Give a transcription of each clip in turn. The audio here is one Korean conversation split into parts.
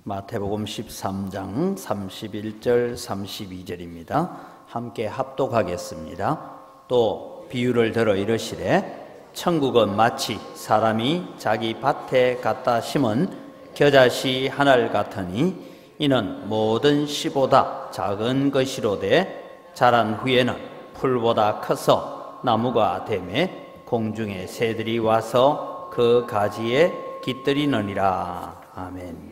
마태복음 13장 31절 32절입니다. 함께 합독하겠습니다. 또 비유를 들어 이르시되 천국은 마치 사람이 자기 밭에 갖다 심은 겨자씨 하나를 같으니 이는 모든 씨보다 작은 것이로되 자란 후에는 풀보다 커서 나무가 되매 공중의 새들이 와서 그 가지에 깃들이느니라. 아멘.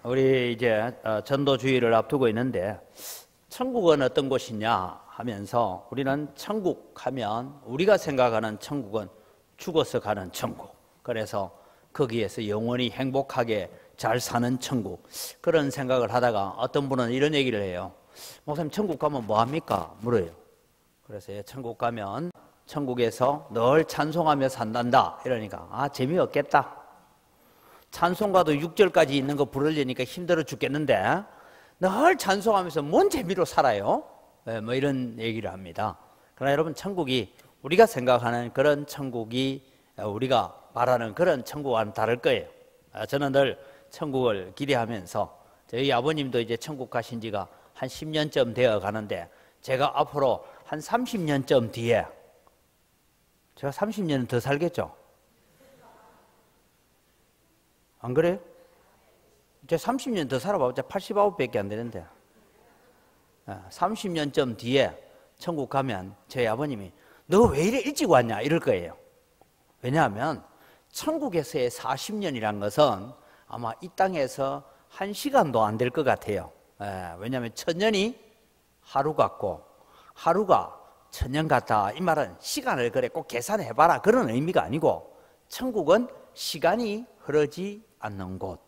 우리 이제 전도주의를 앞두고 있는데 천국은 어떤 곳이냐 하면서 우리는 천국 하면 우리가 생각하는 천국은 죽어서 가는 천국, 그래서 거기에서 영원히 행복하게 잘 사는 천국, 그런 생각을 하다가 어떤 분은 이런 얘기를 해요. 목사님, 천국 가면 뭐 합니까? 물어요. 그래서 천국 가면 천국에서 늘 찬송하며 산단다 이러니까 재미없겠다. 찬송가도 6절까지 있는 거 부르려니까 힘들어 죽겠는데 늘 찬송하면서 뭔 재미로 살아요? 뭐 이런 얘기를 합니다. 그러나 여러분, 천국이 우리가 생각하는 그런 천국이 우리가 바라는 그런 천국과는 다를 거예요. 저는 늘 천국을 기대하면서, 저희 아버님도 이제 천국 가신 지가 한 10년쯤 되어 가는데 제가 앞으로 한 30년쯤 뒤에, 제가 30년은 더 살겠죠? 안 그래요? 이제 30년 더 살아봐봤자 89밖에 안 되는데 30년쯤 뒤에 천국 가면 저희 아버님이 너 왜 이래 일찍 왔냐 이럴 거예요. 왜냐하면 천국에서의 40년이란 것은 아마 이 땅에서 1시간도 안 될 것 같아요. 왜냐하면 1000년이 하루 같고 하루가 1000년 같다, 이 말은 시간을 그래 꼭 계산해봐라 그런 의미가 아니고, 천국은 시간이 흐르지 않는 곳,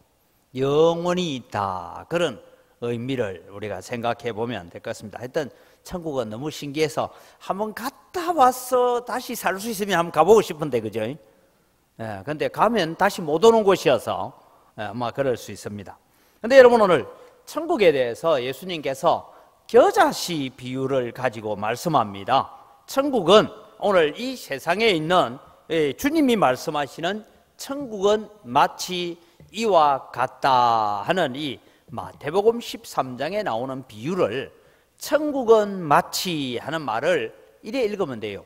영원히 있다, 그런 의미를 우리가 생각해 보면 될 것 같습니다. 하여튼 천국은 너무 신기해서 한번 갔다 와서 다시 살 수 있으면 한번 가보고 싶은데, 그죠? 근데 가면 다시 못 오는 곳이어서 아마 그럴 수 있습니다. 근데 여러분, 오늘 천국에 대해서 예수님께서 겨자씨 비유를 가지고 말씀합니다. 천국은 오늘 이 세상에 있는 주님이 말씀하시는 천국은 마치 이와 같다 하는 이 마태복음 13장에 나오는 비유를, 천국은 마치 하는 말을 이래 읽으면 돼요.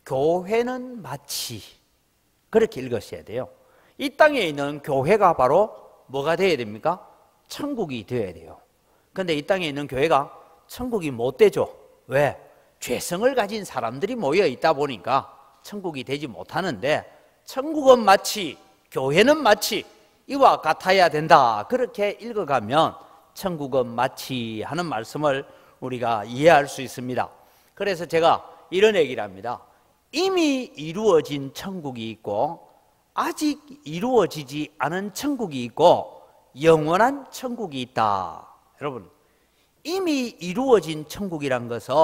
교회는 마치, 그렇게 읽으셔야 돼요. 이 땅에 있는 교회가 바로 뭐가 되어야 됩니까? 천국이 되어야 돼요. 그런데 이 땅에 있는 교회가 천국이 못 되죠. 왜? 죄성을 가진 사람들이 모여 있다 보니까 천국이 되지 못하는데, 천국은 마치, 교회는 마치 이와 같아야 된다, 그렇게 읽어가면 천국은 마치 하는 말씀을 우리가 이해할 수 있습니다. 그래서 제가 이런 얘기를 합니다. 이미 이루어진 천국이 있고 아직 이루어지지 않은 천국이 있고 영원한 천국이 있다. 여러분, 이미 이루어진 천국이란 것은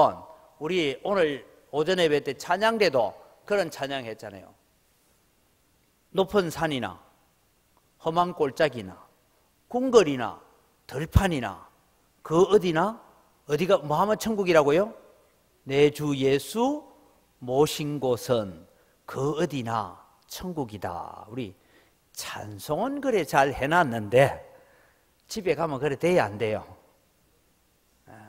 우리 오늘 오전에 뵐 때 찬양대도 그런 찬양했잖아요. 높은 산이나 험한 골짜기나 궁궐이나 들판이나 그 어디나, 어디가 뭐 하면 천국이라고요? 내 주 예수 모신 곳은 그 어디나 천국이다. 우리 찬송은 그래 잘 해놨는데 집에 가면 그래 돼야 안 돼요.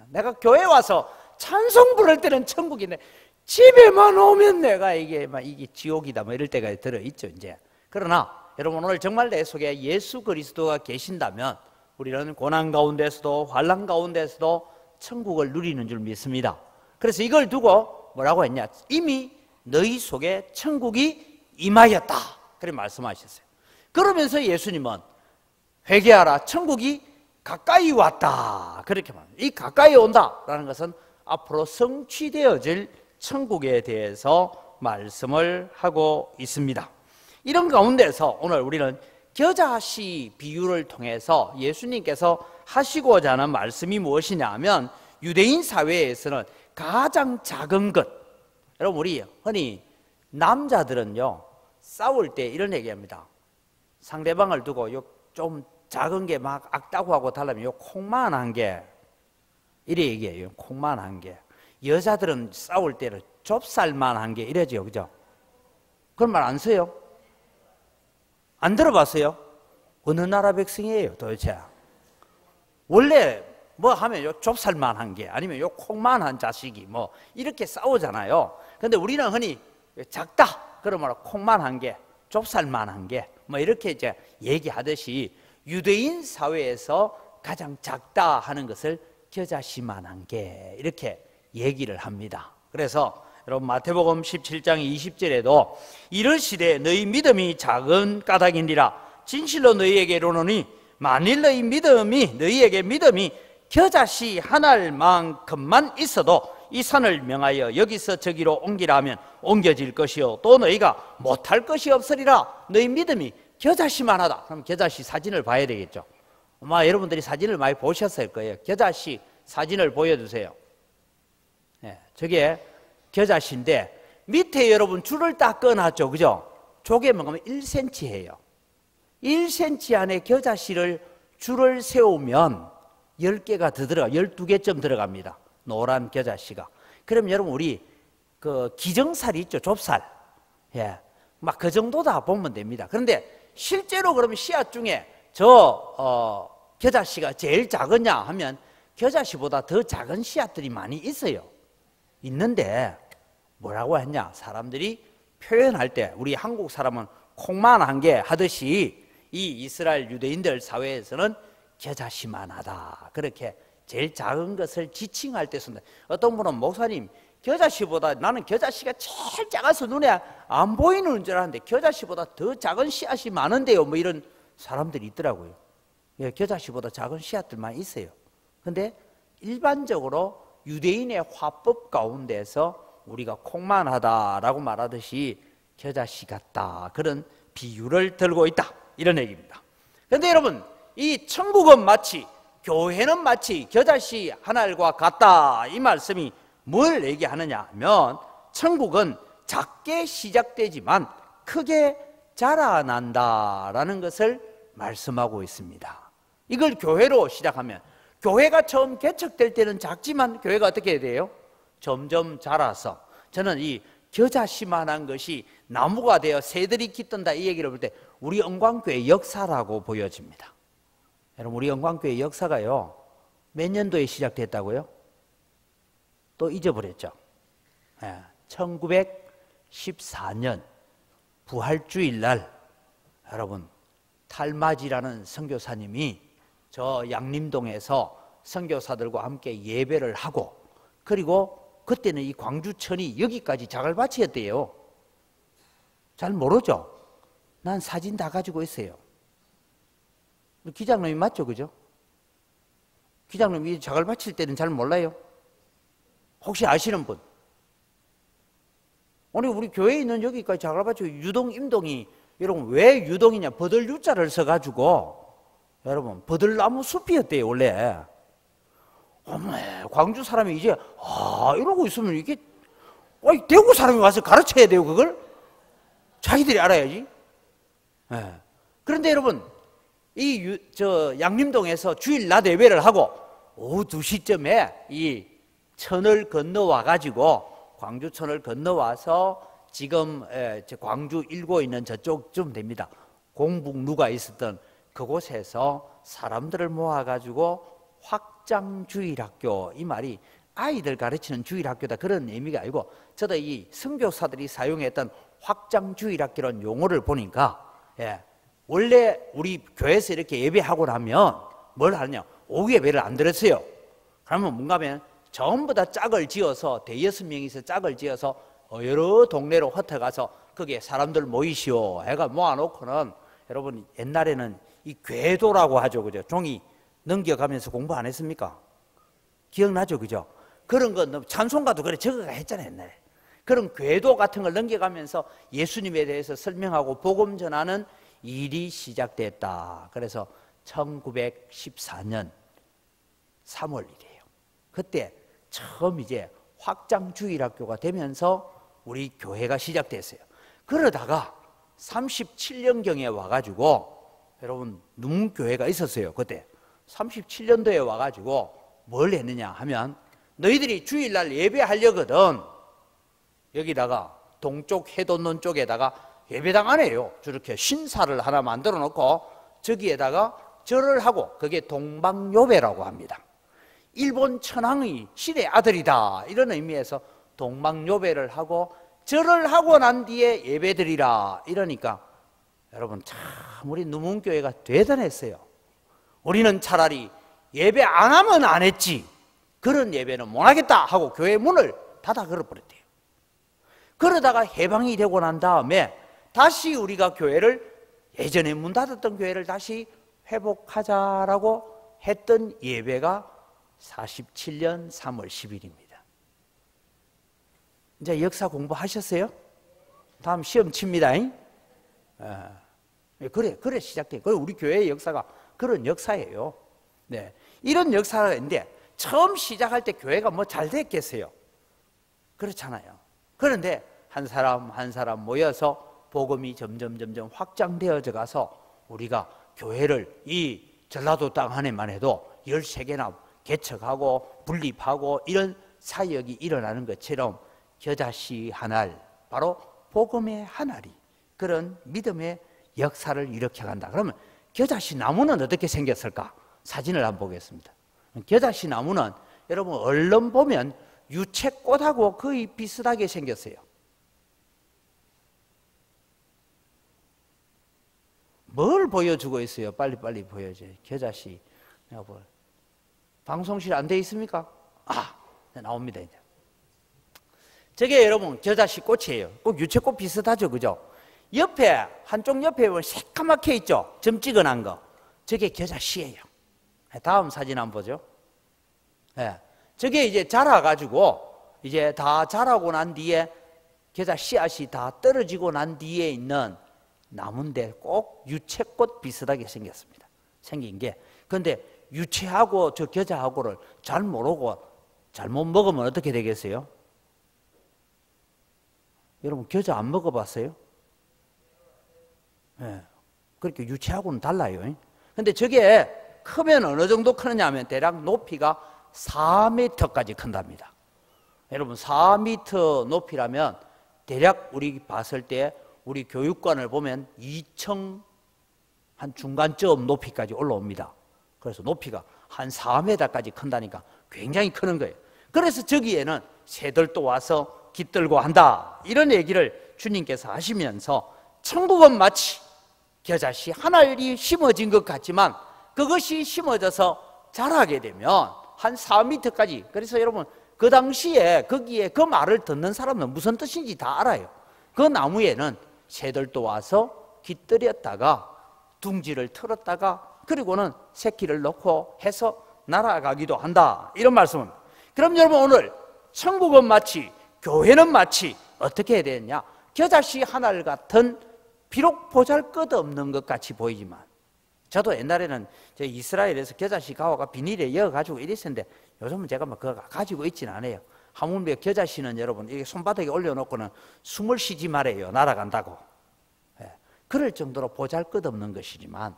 내가 교회 와서 찬송 부를 때는 천국인데 집에만 오면 내가 이게 지옥이다 뭐 이럴 때가 들어있죠 이제. 그러나 여러분, 오늘 정말 내 속에 예수 그리스도가 계신다면 우리는 고난 가운데서도 환난 가운데서도 천국을 누리는 줄 믿습니다. 그래서 이걸 두고 뭐라고 했냐? 이미 너희 속에 천국이 임하였다, 그렇게 말씀하셨어요. 그러면서 예수님은 회개하라, 천국이 가까이 왔다, 그렇게 말합니다. 이 가까이 온다라는 것은 앞으로 성취되어질 천국에 대해서 말씀을 하고 있습니다. 이런 가운데서 오늘 우리는 겨자씨 비유를 통해서 예수님께서 하시고자 하는 말씀이 무엇이냐 하면, 유대인 사회에서는 가장 작은 것, 여러분 우리 흔히 남자들은요 싸울 때 이런 얘기합니다. 상대방을 두고 요 좀 작은 게 막 악다고 하고 달라면 요 콩만한 게, 이래 얘기해요. 콩만한 게. 여자들은 싸울 때는 좁쌀만한 게 이래죠, 그죠? 그런 말 안 써요? 안 들어봤어요? 어느 나라 백성이에요 도대체? 원래 뭐 하면 요 좁쌀만한 게 아니면 요 콩만한 자식이 뭐 이렇게 싸우잖아요. 근데 우리는 흔히 작다 그러면 콩만한 게 좁쌀만한 게 뭐 이렇게 이제 얘기하듯이 유대인 사회에서 가장 작다 하는 것을 겨자씨만한 게 이렇게 얘기를 합니다. 그래서 여러분 마태복음 17장 20절에도 이르시되 너희 믿음이 작은 까닭이니라 진실로 너희에게 이르노니 만일 너희에게 믿음이 겨자씨 한 알만큼만 있어도 이 산을 명하여 여기서 저기로 옮기라 하면 옮겨질 것이요 또 너희가 못할 것이 없으리라. 너희 믿음이 겨자씨만 하다. 그럼 겨자씨 사진을 봐야 되겠죠. 아마 여러분들이 사진을 많이 보셨을 거예요. 겨자씨 사진을 보여주세요. 네, 저게 겨자씨인데 밑에 여러분 줄을 딱 꺼놨죠, 그죠? 저게 뭐냐면 1cm예요. 1cm 안에 겨자씨를 줄을 세우면 10개가 더 들어가, 12개쯤 들어갑니다. 노란 겨자씨가. 그럼 여러분 우리 그 기정살이 있죠, 좁쌀. 예, 막 그 정도다 보면 됩니다. 그런데 실제로 그러면 씨앗 중에 겨자씨가 제일 작으냐 하면 겨자씨보다 더 작은 씨앗들이 많이 있어요. 있는데 뭐라고 했냐? 사람들이 표현할 때 우리 한국 사람은 콩만한 게 하듯이 이 이스라엘 유대인들 사회에서는 겨자씨만하다. 그렇게 제일 작은 것을 지칭할 때 쓴다. 어떤 분은 목사님 겨자씨보다 나는 겨자씨가 제일 작아서 눈에 안 보이는 줄 알았는데 겨자씨보다 더 작은 씨앗이 많은데요. 뭐 이런 사람들이 있더라고요. 예, 겨자씨보다 작은 씨앗들만 있어요. 근데 일반적으로 유대인의 화법 가운데서 우리가 콩만하다라고 말하듯이 겨자씨 같다 그런 비유를 들고 있다 이런 얘기입니다. 그런데 여러분 이 천국은 마치 교회는 마치 겨자씨 한 알과 같다 이 말씀이 뭘 얘기하느냐 하면 천국은 작게 시작되지만 크게 자라난다라는 것을 말씀하고 있습니다. 이걸 교회로 시작하면 교회가 처음 개척될 때는 작지만 교회가 어떻게 돼요? 점점 자라서 저는 이 겨자씨만한 것이 나무가 되어 새들이 깃든다 이 얘기를 볼 때 우리 영광교회 역사라고 보여집니다. 여러분 우리 영광교회 역사가요 몇 년도에 시작됐다고요? 또 잊어버렸죠. 1914년 부활주일날 여러분 탈마지라는 선교사님이 저 양림동에서 선교사들과 함께 예배를 하고 그리고 그때는 이 광주천이 여기까지 자갈밭이었대요. 잘 모르죠? 난 사진 다 가지고 있어요. 기장님이 맞죠? 그죠? 기장님이 자갈밭일 때는 잘 몰라요? 혹시 아시는 분? 아니 우리 교회에 있는 여기까지 자갈밭이 유동 임동이 여러분 왜 유동이냐? 버들 유자를 써가지고 여러분 버들나무 숲이었대요 원래. 어머 광주 사람이 이제 이러고 있으면 이게 대구 사람이 와서 가르쳐야 돼요 그걸? 자기들이 알아야지. 네. 그런데 여러분 저 양림동에서 주일 낮 예배를 하고 오후 2시쯤에 이 천을 건너와 가지고 광주천을 건너와서 지금 광주 일고 있는 저쪽쯤 됩니다. 공북루가 있었던 그곳에서 사람들을 모아가지고 확장주일학교 이 말이 아이들 가르치는 주일학교다 그런 의미가 아니고 저도 이 선교사들이 사용했던 확장주일학교라는 용어를 보니까 원래 우리 교회에서 이렇게 예배하고 나면 뭘 하느냐 오후 예배를 안 드렸어요. 그러면 뭔가 하면 전부 다 짝을 지어서 대여섯 명이서 짝을 지어서 여러 동네로 흩어가서 거기에 사람들 모이시오 해가 모아놓고는 여러분 옛날에는 이 궤도라고 하죠 그죠? 종이 넘겨가면서 공부 안 했습니까? 기억나죠 그죠? 그런 거 찬송가도 그래 저거가 했잖아요 옛날에. 그런 궤도 같은 걸 넘겨가면서 예수님에 대해서 설명하고 복음 전하는 일이 시작됐다. 그래서 1914년 3월이래요. 그때 처음 이제 확장주일학교가 되면서 우리 교회가 시작됐어요. 그러다가 37년경에 와가지고 여러분 눈교회가 있었어요. 그때 37년도에 와가지고 뭘 했느냐 하면 너희들이 주일날 예배하려거든 여기다가 동쪽 해돋는 쪽에다가 예배당 안에요 저렇게 신사를 하나 만들어 놓고 저기에다가 절을 하고, 그게 동방요배라고 합니다. 일본 천황의 신의 아들이다, 이런 의미에서 동방요배를 하고 절을 하고 난 뒤에 예배드리라, 이러니까 여러분 참 우리 누문교회가 대단했어요. 우리는 차라리 예배 안 하면 안 했지, 그런 예배는 못 하겠다 하고 교회 문을 닫아 걸어버렸대요. 그러다가 해방이 되고 난 다음에 다시 우리가 교회를, 예전에 문 닫았던 교회를 다시 회복하자라고 했던 예배가 47년 3월 10일입니다. 이제 역사 공부하셨어요? 다음 시험 칩니다. 그래 시작돼요. 우리 교회의 역사가 그런 역사예요. 네, 이런 역사가 있는데 처음 시작할 때 교회가 뭐 잘 됐겠어요? 그렇잖아요. 그런데 한 사람 한 사람 모여서 복음이 점점 확장되어져 가서 우리가 교회를 이 전라도 땅 안에만 해도 13개나 개척하고 분립하고 이런 사역이 일어나는 것처럼 겨자씨 한 알, 바로 복음의 한 알이 그런 믿음의 역사를 일으켜간다. 그러면 겨자씨 나무는 어떻게 생겼을까? 사진을 한번 보겠습니다. 겨자씨 나무는 여러분 얼른 보면 유채꽃하고 거의 비슷하게 생겼어요. 뭘 보여주고 있어요? 빨리 보여줘요. 겨자씨. 방송실 안 돼 있습니까? 나옵니다. 이제. 저게 여러분 겨자씨 꽃이에요. 꼭 유채꽃 비슷하죠, 그죠? 옆에, 한쪽 옆에 보면 새까맣게 있죠? 점찍어난 거. 저게 겨자씨예요. 다음 사진 한번 보죠. 네. 저게 이제 자라가지고, 이제 다 자라고 난 뒤에 겨자 씨앗이 다 떨어지고 난 뒤에 있는 나무인데 꼭 유채꽃 비슷하게 생겼습니다. 생긴 게. 근데 유채하고 저 겨자하고를 잘 모르고 잘못 먹으면 어떻게 되겠어요? 여러분 겨자 안 먹어봤어요? 네. 그렇게 유채하고는 달라요. 근데 저게 크면 어느 정도 크느냐 하면 대략 높이가 4m까지 큰답니다. 여러분 4m 높이라면 대략 우리 봤을 때 우리 교육관을 보면 2층 한 중간쯤 높이까지 올라옵니다. 그래서 높이가 한 4m까지 큰다니까 굉장히 크는 거예요. 그래서 저기에는 새들도 와서 깃들고 한다, 이런 얘기를 주님께서 하시면서 천국은 마치 겨자씨 한 알이 심어진 것 같지만 그것이 심어져서 자라게 되면 한 4m까지, 그래서 여러분 그 당시에 거기에 그 말을 듣는 사람은 무슨 뜻인지 다 알아요. 그 나무에는 새들도 와서 깃들였다가 둥지를 틀었다가 그리고는 새끼를 넣고 해서 날아가기도 한다, 이런 말씀입니다. 그럼 여러분 오늘 천국은 마치, 교회는 마치 어떻게 해야 되느냐? 겨자씨 한 알 같은, 비록 보잘것없는 것 같이 보이지만, 저도 옛날에는 저 이스라엘에서 겨자씨 가와가 비닐에 이어가지고 이랬었는데 요즘은 제가 막 그거 가지고 있지는 않아요. 하물며 겨자씨는 여러분 이게 손바닥에 올려놓고는 숨을 쉬지 말아요. 날아간다고. 그럴 정도로 보잘것없는 것이지만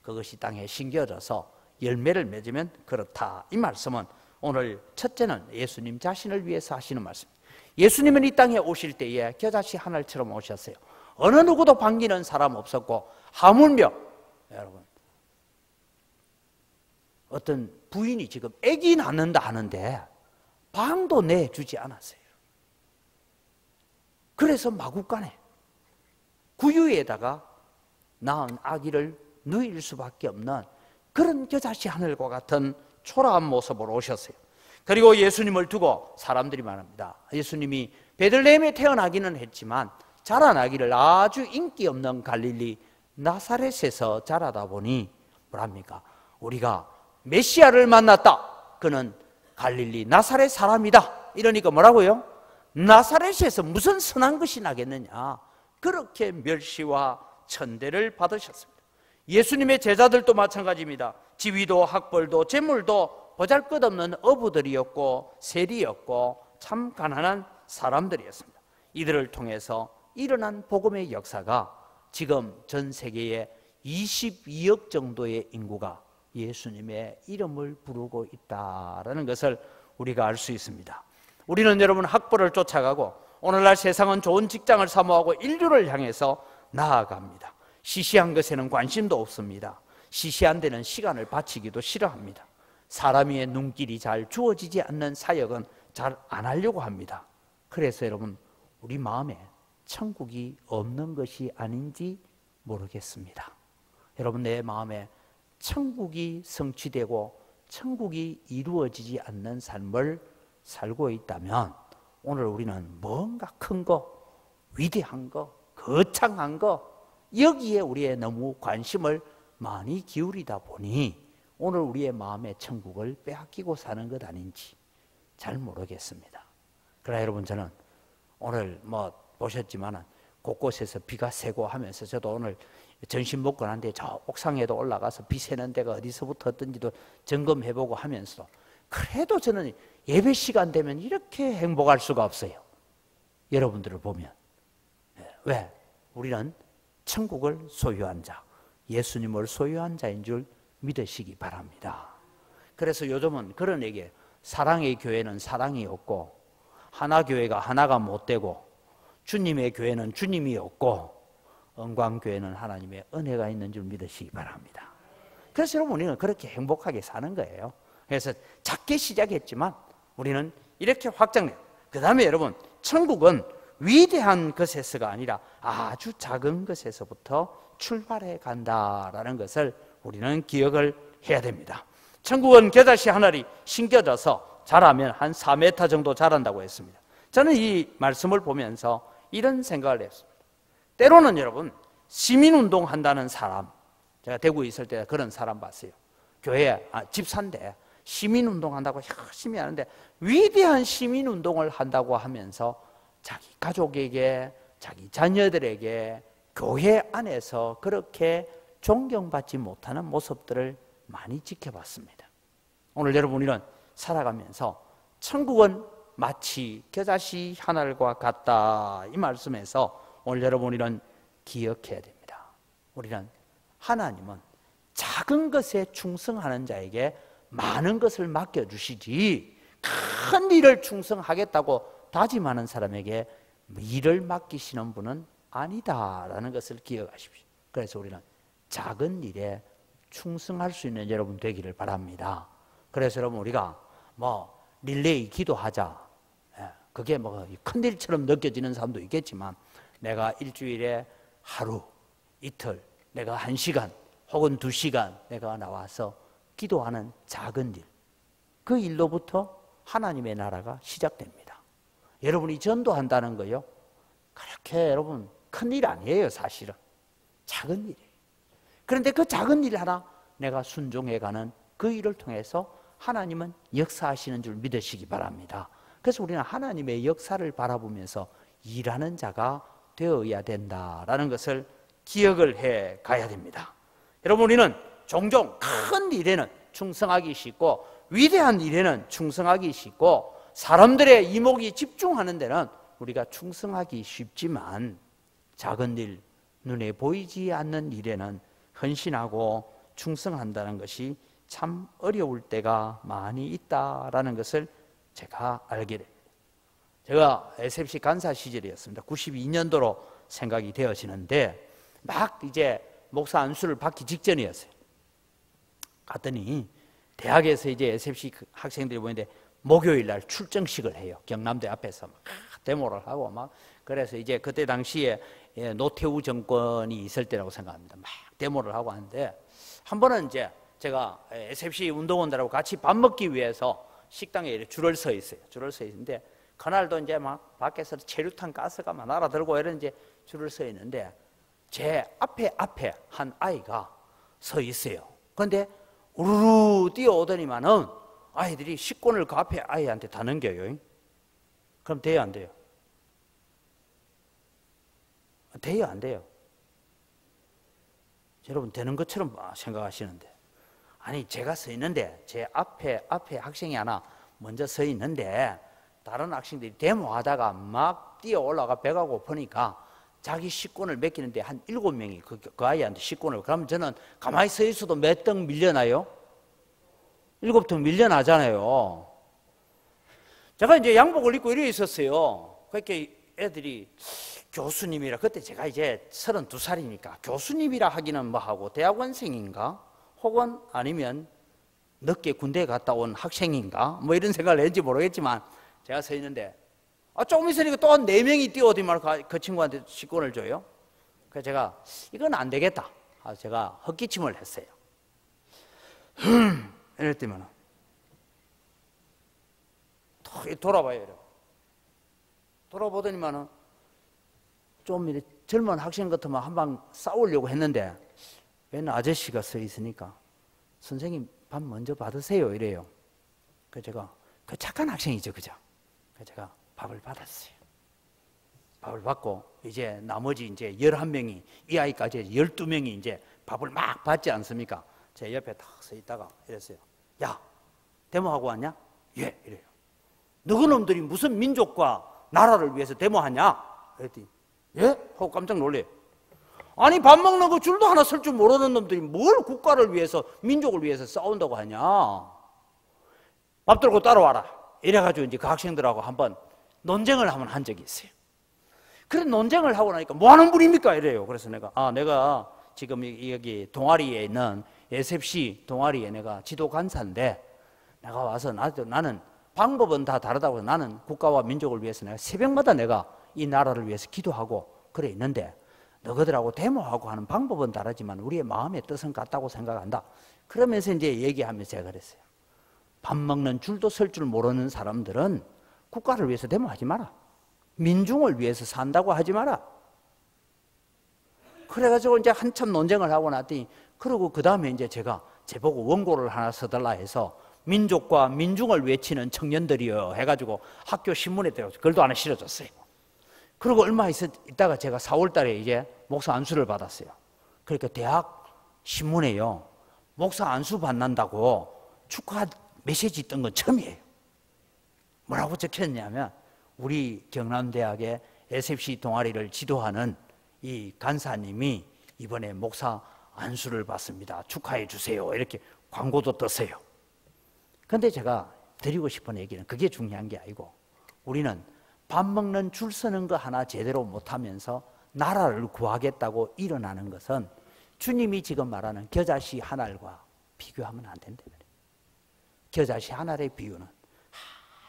그것이 땅에 심겨져서 열매를 맺으면 그렇다. 이 말씀은 오늘 첫째는 예수님 자신을 위해서 하시는 말씀입니다. 예수님은 이 땅에 오실 때에 겨자씨 한 알처럼 오셨어요. 어느 누구도 반기는 사람 없었고, 하물며 여러분 어떤 부인이 지금 아기 낳는다 하는데 방도 내주지 않았어요. 그래서 마구간에 구유에다가 낳은 아기를 누일 수밖에 없는 그런 겨자씨 하늘과 같은 초라한 모습으로 오셨어요. 그리고 예수님을 두고 사람들이 말합니다. 예수님이 베들레헴에 태어나기는 했지만 자라나기를 아주 인기 없는 갈릴리 나사렛에서 자라다 보니 뭐랍니까? 우리가 메시아를 만났다. 그는 갈릴리 나사렛 사람이다. 이러니까 뭐라고요? 나사렛에서 무슨 선한 것이 나겠느냐. 그렇게 멸시와 천대를 받으셨습니다. 예수님의 제자들도 마찬가지입니다. 지위도 학벌도 재물도 보잘것없는 어부들이었고 세리였고 참 가난한 사람들이었습니다. 이들을 통해서 일어난 복음의 역사가 지금 전 세계에 22억 정도의 인구가 예수님의 이름을 부르고 있다는 것을 우리가 알 수 있습니다. 우리는 여러분 학벌을 쫓아가고 오늘날 세상은 좋은 직장을 사모하고 인류를 향해서 나아갑니다. 시시한 것에는 관심도 없습니다. 시시한 데는 시간을 바치기도 싫어합니다. 사람 위에 눈길이 잘 주어지지 않는 사역은 잘 안 하려고 합니다. 그래서 여러분, 우리 마음에 천국이 없는 것이 아닌지 모르겠습니다. 여러분, 내 마음에 천국이 성취되고 천국이 이루어지지 않는 삶을 살고 있다면 오늘 우리는 뭔가 큰 거, 위대한 거, 거창한 거, 여기에 우리의 너무 관심을 많이 기울이다 보니 오늘 우리의 마음의 천국을 빼앗기고 사는 것 아닌지 잘 모르겠습니다. 그러나 여러분, 저는 오늘 보셨지만 곳곳에서 비가 새고 하면서 저도 오늘 점심 먹고 난 뒤에 저 옥상에도 올라가서 비 새는 데가 어디서부터 어떤지도 점검해보고 하면서 그래도 저는 예배 시간 되면 이렇게 행복할 수가 없어요. 여러분들을 보면. 왜? 우리는 천국을 소유한 자, 예수님을 소유한 자인 줄 믿으시기 바랍니다. 그래서 요즘은 그런 얘기예요. 사랑의 교회는 사랑이 없고 하나교회가 하나가 못 되고 주님의 교회는 주님이 없고 은광교회는 하나님의 은혜가 있는 줄 믿으시기 바랍니다. 그래서 여러분, 우리는 그렇게 행복하게 사는 거예요. 그래서 작게 시작했지만 우리는 이렇게 확장돼요. 그 다음에 여러분, 천국은 위대한 것에서가 아니라 아주 작은 것에서부터 출발해 간다라는 것을 우리는 기억을 해야 됩니다. 천국은 겨자씨 한 알이 심겨져서 자라면 한 4m 정도 자란다고 했습니다. 저는 이 말씀을 보면서 이런 생각을 했습니다. 때로는 여러분, 시민운동 한다는 사람, 제가 대구에 있을 때 그런 사람 봤어요. 교회, 집사인데 시민운동 한다고 열심히 하는데 위대한 시민운동을 한다고 하면서 자기 가족에게, 자기 자녀들에게 교회 안에서 그렇게 존경받지 못하는 모습들을 많이 지켜봤습니다. 오늘 여러분, 우리는 살아가면서 천국은 마치 겨자씨 한 알과 같다, 이 말씀에서 오늘 여러분, 우리는 기억해야 됩니다. 우리는 하나님은 작은 것에 충성하는 자에게 많은 것을 맡겨주시지 큰 일을 충성하겠다고 다짐하는 사람에게 일을 맡기시는 분은 아니다라는 것을 기억하십시오. 그래서 우리는 작은 일에 충성할 수 있는 여러분 되기를 바랍니다. 그래서 여러분, 우리가 릴레이 기도하자, 그게 큰 일처럼 느껴지는 사람도 있겠지만 내가 일주일에 하루, 이틀, 내가 1시간 혹은 2시간 내가 나와서 기도하는 작은 일, 그 일로부터 하나님의 나라가 시작됩니다. 여러분이 전도한다는 거요, 그렇게 여러분 큰 일 아니에요. 사실은 작은 일이에요. 그런데 그 작은 일 하나 내가 순종해가는 그 일을 통해서 하나님은 역사하시는 줄 믿으시기 바랍니다. 그래서 우리는 하나님의 역사를 바라보면서 일하는 자가 되어야 된다라는 것을 기억을 해 가야 됩니다. 여러분, 우리는 종종 큰 일에는 충성하기 쉽고 위대한 일에는 충성하기 쉽고 사람들의 이목이 집중하는 데는 우리가 충성하기 쉽지만 작은 일, 눈에 보이지 않는 일에는 헌신하고 충성한다는 것이 참 어려울 때가 많이 있다라는 것을 제가 알게 됩니다. 제가 SFC 간사 시절이었습니다. 92년도로 생각이 되어지는데 막 이제 목사 안수를 받기 직전이었어요. 갔더니 대학에서 이제 SFC 학생들이 보는데 목요일 날 출정식을 해요. 경남대 앞에서 막 데모를 하고 막. 그래서 이제 그때 당시에 노태우 정권이 있을 때라고 생각합니다. 막 데모를 하고 하는데 한 번은 이제 제가 SFC 운동원들하고 같이 밥 먹기 위해서 식당에 이렇게 줄을 서 있어요. 줄을 서 있는데 그날도 이제 막 밖에서 체류탄 가스가 막 날아들고 이런 이제 줄을 서 있는데 제 앞에 한 아이가 서 있어요. 그런데 우르르 뛰어오더니만은 아이들이 식권을 그 앞에 아이한테 다 넘겨요. 그럼 돼요, 안 돼요? 돼요, 안 돼요? 여러분, 되는 것처럼 생각하시는데, 아니 제가 서 있는데 제 앞에 학생이 하나 먼저 서 있는데 다른 학생들이 데모하다가 막 뛰어 올라가 배가 고프니까 자기 식권을 맡기는데 한 7명이 그 아이한테 식권을. 그러면 저는 가만히 서 있어도 몇 등 밀려나요? 7등 밀려나잖아요. 제가 이제 양복을 입고 이래 있었어요. 그렇게 애들이 교수님이라, 그때 제가 이제 32살이니까 교수님이라 하기는 뭐하고 대학원생인가? 혹은 아니면 늦게 군대에 갔다 온 학생인가? 뭐 이런 생각을 했는지 모르겠지만 제가 서 있는데 조금 있으니까 또 4명이 뛰어오더니 그 친구한테 직권을 줘요. 그래서 제가 이건 안 되겠다. 제가 헛기침을 했어요. 이럴 때면 돌아봐요. 돌아보더니만은 좀 이렇게 젊은 학생 같으면 한방 싸우려고 했는데 웬 아저씨가 서 있으니까 선생님 밥 먼저 받으세요 이래요. 그래서 제가 그 착한 학생이죠, 그죠? 그래서 제가 밥을 받았어요. 밥을 받고 이제 나머지 이제 11명이 이 아이까지 12명이 이제 밥을 막 받지 않습니까? 제 옆에 딱 서 있다가 이랬어요. 야, 데모하고 왔냐? 예, 이래요. 너희놈들이 무슨 민족과 나라를 위해서 데모하냐? 그랬더니 예? 하고 깜짝 놀래요. 아니 밥 먹는 거 줄도 하나 설 줄 모르는 놈들이 뭘 국가를 위해서 민족을 위해서 싸운다고 하냐? 밥 들고 따라와라. 이래가지고 이제 그 학생들하고 한번 논쟁을 한번 한 적이 있어요. 그런 논쟁을 하고 나니까 뭐 하는 분입니까? 이래요. 그래서 내가 지금 여기 동아리에 있는 SFC 동아리에 내가 지도 간사인데 내가 와서 나는 방법은 다 다르다고 해서 나는 국가와 민족을 위해서 내가 새벽마다 내가 이 나라를 위해서 기도하고 그래 있는데 너희들하고 데모하고 하는 방법은 다르지만 우리의 마음의 뜻은 같다고 생각한다. 그러면서 이제 얘기하면서 제가 그랬어요. 밥 먹는 줄도 설 줄 모르는 사람들은 국가를 위해서 데모하지 마라. 민중을 위해서 산다고 하지 마라. 그래가지고 이제 한참 논쟁을 하고 났더니 그러고 그 다음에 이제 제가 제보고 원고를 하나 써달라 해서 민족과 민중을 외치는 청년들이요 해가지고 학교 신문에 글도 하나 실어줬어요. 그리고 얼마 있다가 제가 4월 달에 이제 목사 안수를 받았어요. 그러니까 대학 신문에요. 목사 안수 받는다고 축하 메시지 뜬 건 처음이에요. 뭐라고 적혔냐면 우리 경남대학의 SFC 동아리를 지도하는 이 간사님이 이번에 목사 안수를 받습니다. 축하해 주세요. 이렇게 광고도 떴어요. 그런데 제가 드리고 싶은 얘기는 그게 중요한 게 아니고 우리는 밥 먹는 줄 서는 거 하나 제대로 못하면서 나라를 구하겠다고 일어나는 것은 주님이 지금 말하는 겨자씨 한 알과 비교하면 안 된다. 겨자씨 한 알의 비유는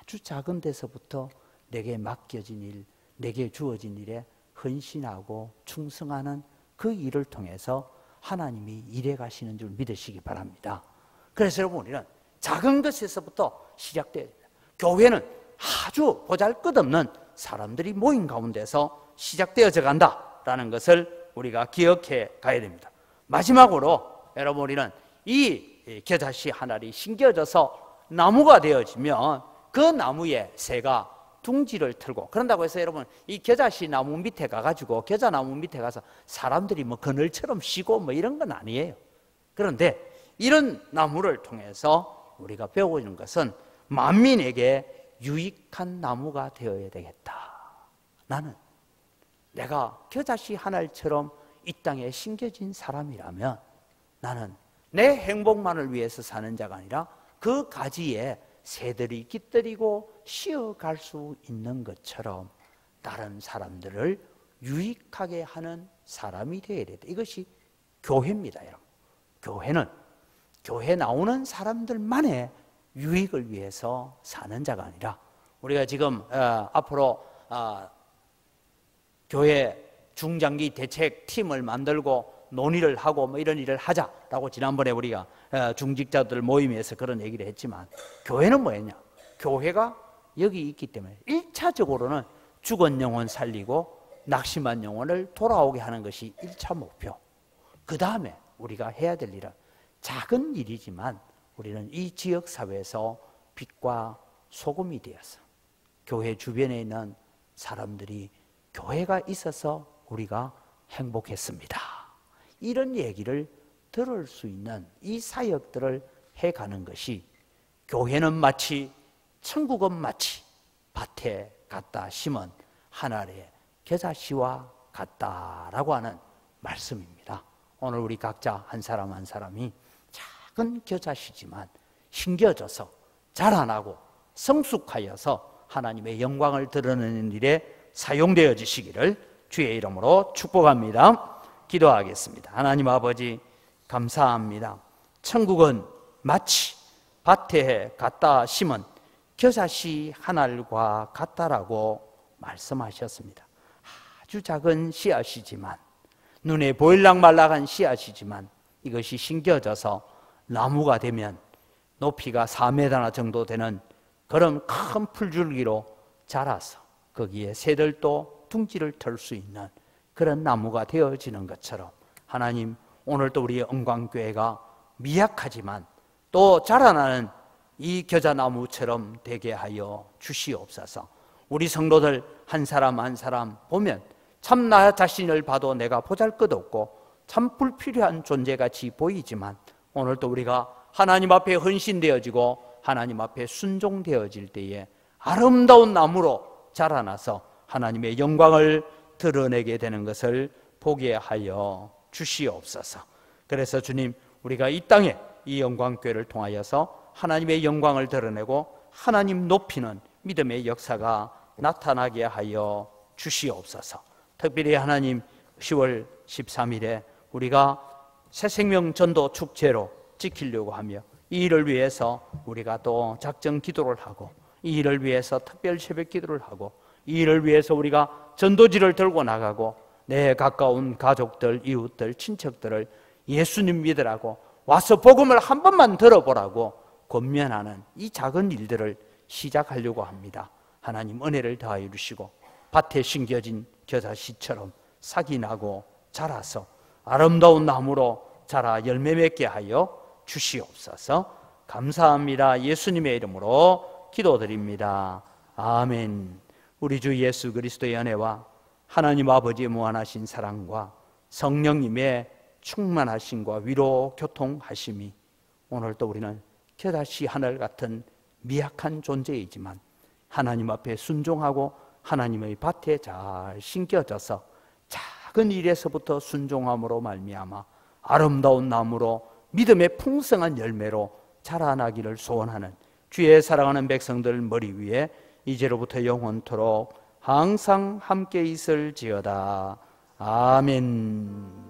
아주 작은 데서부터 내게 맡겨진 일, 내게 주어진 일에 헌신하고 충성하는 그 일을 통해서 하나님이 일해 가시는 줄 믿으시기 바랍니다. 그래서 여러분 우리는 작은 것에서부터 시작돼야 됩니다. 교회는 아주 보잘것없는 사람들이 모인 가운데서 시작되어져 간다라는 것을 우리가 기억해 가야 됩니다. 마지막으로 여러분 우리는 이 겨자씨 한 알이 심겨져서 나무가 되어지면 그 나무에 새가 둥지를 틀고 그런다고 해서 여러분 이 겨자씨 나무 밑에 가가지고 겨자나무 밑에 가서 사람들이 뭐 그늘처럼 쉬고 뭐 이런 건 아니에요. 그런데 이런 나무를 통해서 우리가 배우고 있는 것은 만민에게 유익한 나무가 되어야 되겠다. 나는 내가 겨자씨 한 알처럼 이 땅에 심겨진 사람이라면 나는 내 행복만을 위해서 사는 자가 아니라 그 가지에 새들이 깃들이고 쉬어갈 수 있는 것처럼 다른 사람들을 유익하게 하는 사람이 되어야 된다. 이것이 교회입니다. 여러분. 교회는 교회 나오는 사람들만의 유익을 위해서 사는 자가 아니라 우리가 지금 앞으로 교회 중장기 대책팀을 만들고 논의를 하고 뭐 이런 일을 하자라고 지난번에 우리가 중직자들 모임에서 그런 얘기를 했지만 교회는 뭐였냐? 교회가 여기 있기 때문에 1차적으로는 죽은 영혼 살리고 낙심한 영혼을 돌아오게 하는 것이 1차 목표. 그 다음에 우리가 해야 될 일은 작은 일이지만 우리는 이 지역사회에서 빛과 소금이 되어서 교회 주변에 있는 사람들이 교회가 있어서 우리가 행복했습니다. 이런 얘기를 들을 수 있는 이 사역들을 해가는 것이 교회는 마치 천국은 마치 밭에 갖다 심은 한 알의 겨자씨와 같다라고 하는 말씀입니다. 오늘 우리 각자 한 사람 한 사람이 작은 겨자씨지만 심겨져서 자라나고 성숙하여서 하나님의 영광을 드러내는 일에 사용되어지시기를 주의 이름으로 축복합니다. 기도하겠습니다. 하나님 아버지 감사합니다. 천국은 마치 밭에 갖다 심은 겨자씨 한 알과 같다라고 말씀하셨습니다. 아주 작은 씨앗이지만, 눈에 보일락말락한 씨앗이지만 이것이 심겨져서 나무가 되면 높이가 4m나 정도 되는 그런 큰 풀줄기로 자라서 거기에 새들도 둥지를 털 수 있는 그런 나무가 되어지는 것처럼, 하나님 오늘도 우리 영광교회가 미약하지만 또 자라나는 이 겨자나무처럼 되게 하여 주시옵소서. 우리 성도들 한 사람 한 사람 보면 참 나 자신을 봐도 내가 보잘것없고 참 불필요한 존재같이 보이지만, 오늘도 우리가 하나님 앞에 헌신되어지고 하나님 앞에 순종되어질 때에 아름다운 나무로 자라나서 하나님의 영광을 드러내게 되는 것을 보게 하여 주시옵소서. 그래서 주님, 우리가 이 땅에 이 영광교회를 통하여서 하나님의 영광을 드러내고 하나님 높이는 믿음의 역사가 나타나게 하여 주시옵소서. 특별히 하나님 10월 13일에 우리가 새생명 전도 축제로 지키려고 하며, 이 일을 위해서 우리가 또 작정 기도를 하고, 이 일을 위해서 특별 새벽 기도를 하고, 이 일을 위해서 우리가 전도지를 들고 나가고 내 가까운 가족들, 이웃들, 친척들을 예수님 믿으라고, 와서 복음을 한 번만 들어보라고 권면하는 이 작은 일들을 시작하려고 합니다. 하나님 은혜를 더하여 주시고 밭에 심겨진 겨자씨처럼 싹이 나고 자라서 아름다운 나무로 자라 열매 맺게 하여 주시옵소서. 감사합니다. 예수님의 이름으로 기도드립니다. 아멘. 우리 주 예수 그리스도의 은혜와 하나님 아버지의 무한하신 사랑과 성령님의 충만하심과 위로 교통하심이, 오늘도 우리는 겨자씨 하늘 같은 미약한 존재이지만 하나님 앞에 순종하고 하나님의 밭에 잘 심겨져서 작은 일에서부터 순종함으로 말미암아 아름다운 나무로 믿음의 풍성한 열매로 자라나기를 소원하는 주의 사랑하는 백성들 머리 위에 이제로부터 영원토록 항상 함께 있을지어다. 아멘.